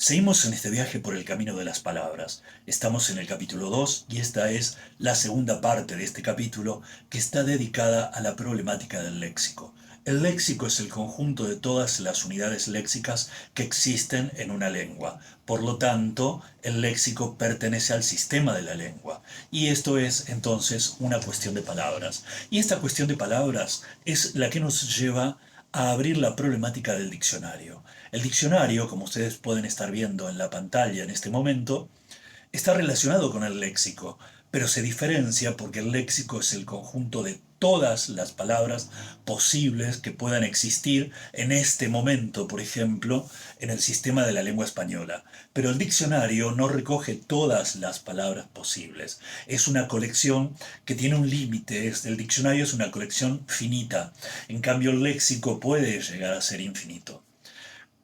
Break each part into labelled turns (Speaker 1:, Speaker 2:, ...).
Speaker 1: Seguimos en este viaje por el camino de las palabras. Estamos en el capítulo 2 y esta es la segunda parte de este capítulo que está dedicada a la problemática del léxico. El léxico es el conjunto de todas las unidades léxicas que existen en una lengua. Por lo tanto, el léxico pertenece al sistema de la lengua. Y esto es entonces una cuestión de palabras. Y esta cuestión de palabras es la que nos lleva a abrir la problemática del diccionario. El diccionario, como ustedes pueden estar viendo en la pantalla en este momento, está relacionado con el léxico, pero se diferencia porque el léxico es el conjunto de todas las palabras posibles que puedan existir en este momento, por ejemplo, en el sistema de la lengua española. Pero el diccionario no recoge todas las palabras posibles. Es una colección que tiene un límite. El diccionario es una colección finita. En cambio, el léxico puede llegar a ser infinito.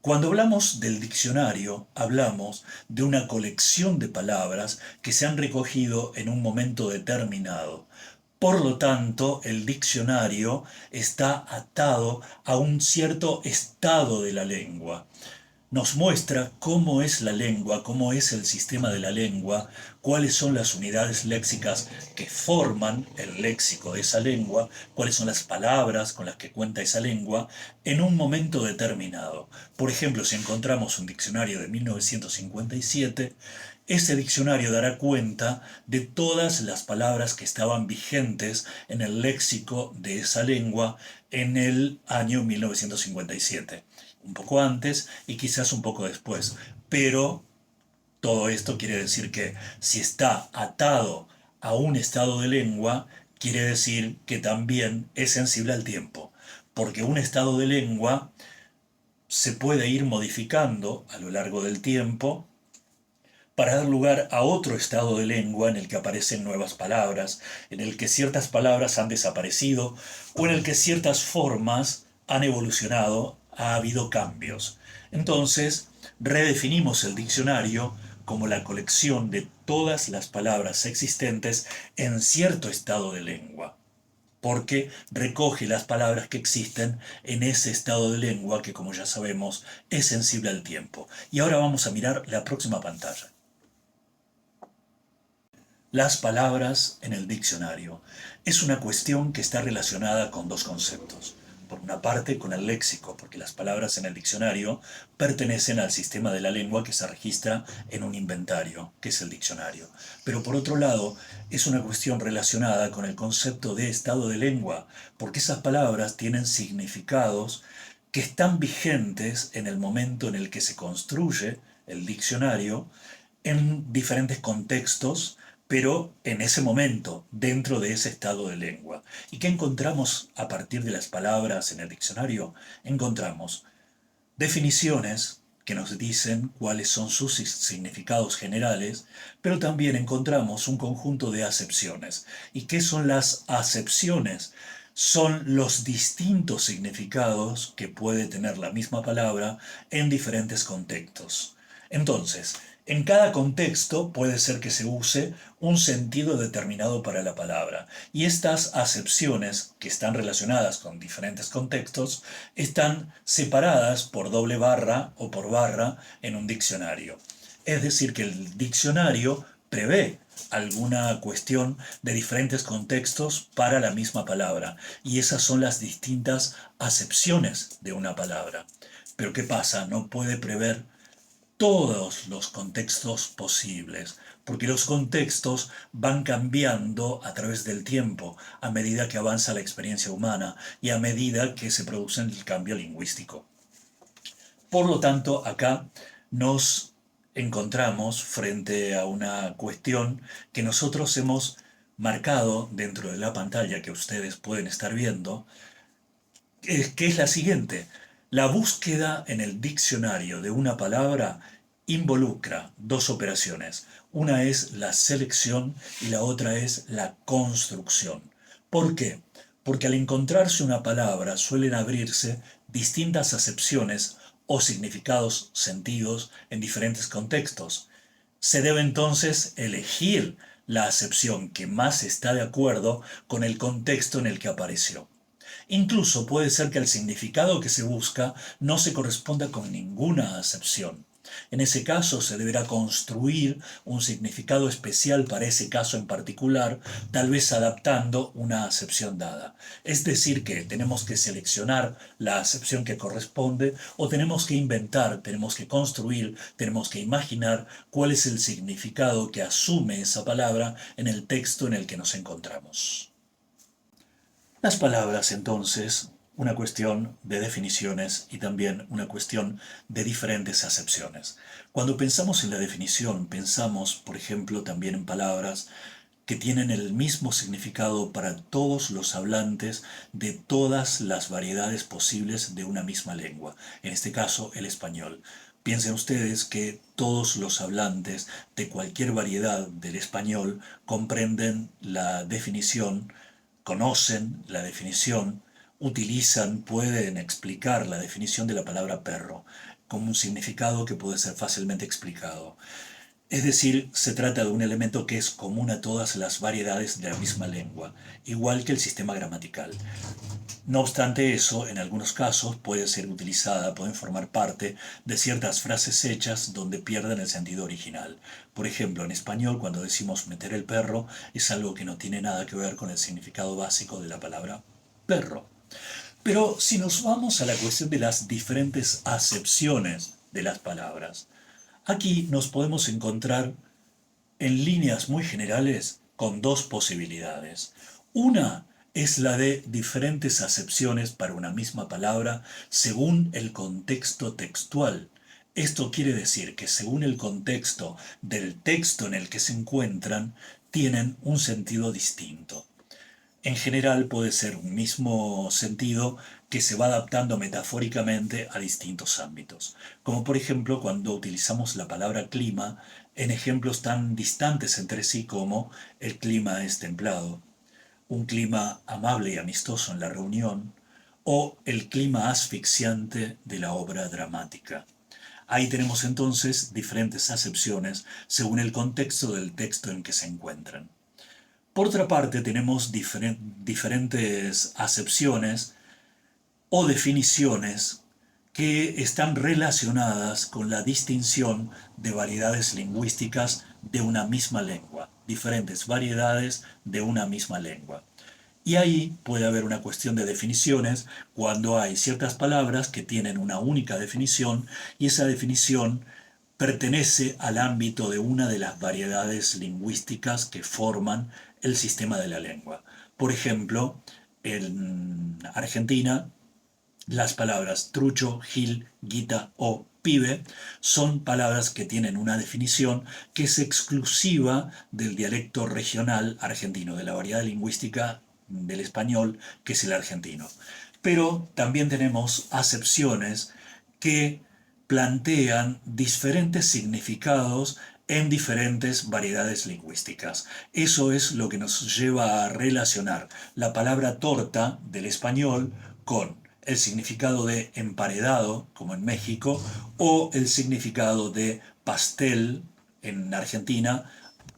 Speaker 1: Cuando hablamos del diccionario, hablamos de una colección de palabras que se han recogido en un momento determinado. Por lo tanto, el diccionario está atado a un cierto estado de la lengua. Nos muestra cómo es la lengua, cómo es el sistema de la lengua, cuáles son las unidades léxicas que forman el léxico de esa lengua, cuáles son las palabras con las que cuenta esa lengua en un momento determinado. Por ejemplo, si encontramos un diccionario de 1957, ese diccionario dará cuenta de todas las palabras que estaban vigentes en el léxico de esa lengua en el año 1957, un poco antes y quizás un poco después. Pero todo esto quiere decir que si está atado a un estado de lengua, quiere decir que también es sensible al tiempo, porque un estado de lengua se puede ir modificando a lo largo del tiempo para dar lugar a otro estado de lengua en el que aparecen nuevas palabras, en el que ciertas palabras han desaparecido o en el que ciertas formas han evolucionado, ha habido cambios. Entonces, redefinimos el diccionario como la colección de todas las palabras existentes en cierto estado de lengua, porque recoge las palabras que existen en ese estado de lengua que, como ya sabemos, es sensible al tiempo. Y ahora vamos a mirar la próxima pantalla. Las palabras en el diccionario es una cuestión que está relacionada con dos conceptos. Por una parte, con el léxico, porque las palabras en el diccionario pertenecen al sistema de la lengua que se registra en un inventario, que es el diccionario. Pero por otro lado, es una cuestión relacionada con el concepto de estado de lengua, porque esas palabras tienen significados que están vigentes en el momento en el que se construye el diccionario en diferentes contextos, pero en ese momento, dentro de ese estado de lengua. ¿Y qué encontramos a partir de las palabras en el diccionario? Encontramos definiciones que nos dicen cuáles son sus significados generales, pero también encontramos un conjunto de acepciones. ¿Y qué son las acepciones? Son los distintos significados que puede tener la misma palabra en diferentes contextos. Entonces, en cada contexto puede ser que se use un sentido determinado para la palabra, y estas acepciones, que están relacionadas con diferentes contextos, están separadas por doble barra o por barra en un diccionario. Es decir, que el diccionario prevé alguna cuestión de diferentes contextos para la misma palabra, y esas son las distintas acepciones de una palabra. Pero ¿qué pasa? No puede prever todos los contextos posibles, porque los contextos van cambiando a través del tiempo, a medida que avanza la experiencia humana y a medida que se produce el cambio lingüístico. Por lo tanto, acá nos encontramos frente a una cuestión que nosotros hemos marcado dentro de la pantalla que ustedes pueden estar viendo, que es la siguiente. La búsqueda en el diccionario de una palabra involucra dos operaciones. Una es la selección y la otra es la construcción. ¿Por qué? Porque al encontrarse una palabra suelen abrirse distintas acepciones o significados, sentidos en diferentes contextos. Se debe entonces elegir la acepción que más está de acuerdo con el contexto en el que apareció. Incluso puede ser que el significado que se busca no se corresponda con ninguna acepción. En ese caso se deberá construir un significado especial para ese caso en particular, tal vez adaptando una acepción dada. Es decir, que tenemos que seleccionar la acepción que corresponde o tenemos que inventar, tenemos que construir, tenemos que imaginar cuál es el significado que asume esa palabra en el texto en el que nos encontramos. Las palabras, entonces, una cuestión de definiciones y también una cuestión de diferentes acepciones. Cuando pensamos en la definición, pensamos, por ejemplo, también en palabras que tienen el mismo significado para todos los hablantes de todas las variedades posibles de una misma lengua, en este caso el español. Piensen ustedes que todos los hablantes de cualquier variedad del español comprenden la definición, conocen la definición, utilizan, pueden explicar la definición de la palabra perro, como un significado que puede ser fácilmente explicado. Es decir, se trata de un elemento que es común a todas las variedades de la misma lengua, igual que el sistema gramatical. No obstante eso, en algunos casos puede ser utilizada, pueden formar parte de ciertas frases hechas donde pierden el sentido original. Por ejemplo, en español, cuando decimos meter el perro, es algo que no tiene nada que ver con el significado básico de la palabra perro. Pero si nos vamos a la cuestión de las diferentes acepciones de las palabras, aquí nos podemos encontrar en líneas muy generales con dos posibilidades. Una es la de diferentes acepciones para una misma palabra según el contexto textual. Esto quiere decir que según el contexto del texto en el que se encuentran, tienen un sentido distinto. En general puede ser un mismo sentido que se va adaptando metafóricamente a distintos ámbitos, como por ejemplo cuando utilizamos la palabra clima en ejemplos tan distantes entre sí como el clima es templado, un clima amable y amistoso en la reunión, o el clima asfixiante de la obra dramática. Ahí tenemos entonces diferentes acepciones según el contexto del texto en que se encuentran. Por otra parte, tenemos diferentes acepciones o definiciones que están relacionadas con la distinción de variedades lingüísticas de una misma lengua, diferentes variedades de una misma lengua. Y ahí puede haber una cuestión de definiciones cuando hay ciertas palabras que tienen una única definición y esa definición pertenece al ámbito de una de las variedades lingüísticas que forman el sistema de la lengua. Por ejemplo, en Argentina, las palabras trucho, gil, guita o pibe son palabras que tienen una definición que es exclusiva del dialecto regional argentino, de la variedad lingüística del español, que es el argentino. Pero también tenemos acepciones que plantean diferentes significados en diferentes variedades lingüísticas. Eso es lo que nos lleva a relacionar la palabra torta del español con el significado de emparedado, como en México, o el significado de pastel en Argentina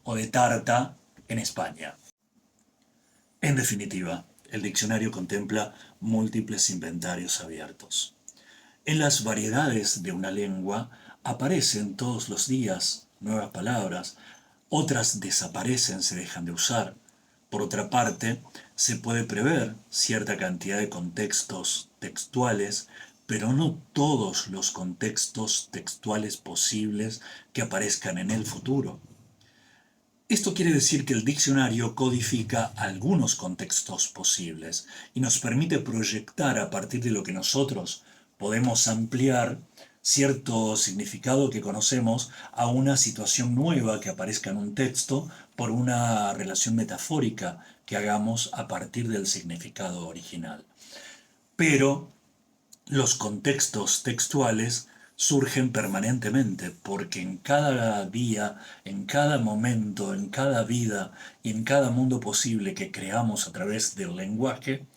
Speaker 1: o de tarta en España. En definitiva, el diccionario contempla múltiples inventarios abiertos. En las variedades de una lengua aparecen todos los días nuevas palabras, otras desaparecen, se dejan de usar. Por otra parte, se puede prever cierta cantidad de contextos textuales, pero no todos los contextos textuales posibles que aparezcan en el futuro. Esto quiere decir que el diccionario codifica algunos contextos posibles y nos permite proyectar a partir de lo que nosotros podemos ampliar cierto significado que conocemos a una situación nueva que aparezca en un texto por una relación metafórica que hagamos a partir del significado original. Pero los contextos textuales surgen permanentemente porque en cada día, en cada momento, en cada vida y en cada mundo posible que creamos a través del lenguaje,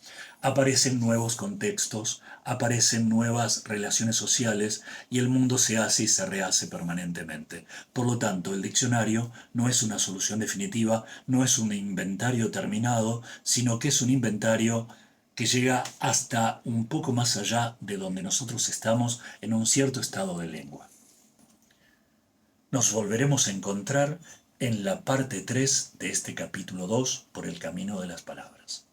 Speaker 1: aparecen nuevos contextos, aparecen nuevas relaciones sociales y el mundo se hace y se rehace permanentemente. Por lo tanto, el diccionario no es una solución definitiva, no es un inventario terminado, sino que es un inventario que llega hasta un poco más allá de donde nosotros estamos en un cierto estado de lengua. Nos volveremos a encontrar en la parte 3 de este capítulo 2 por el camino de las palabras.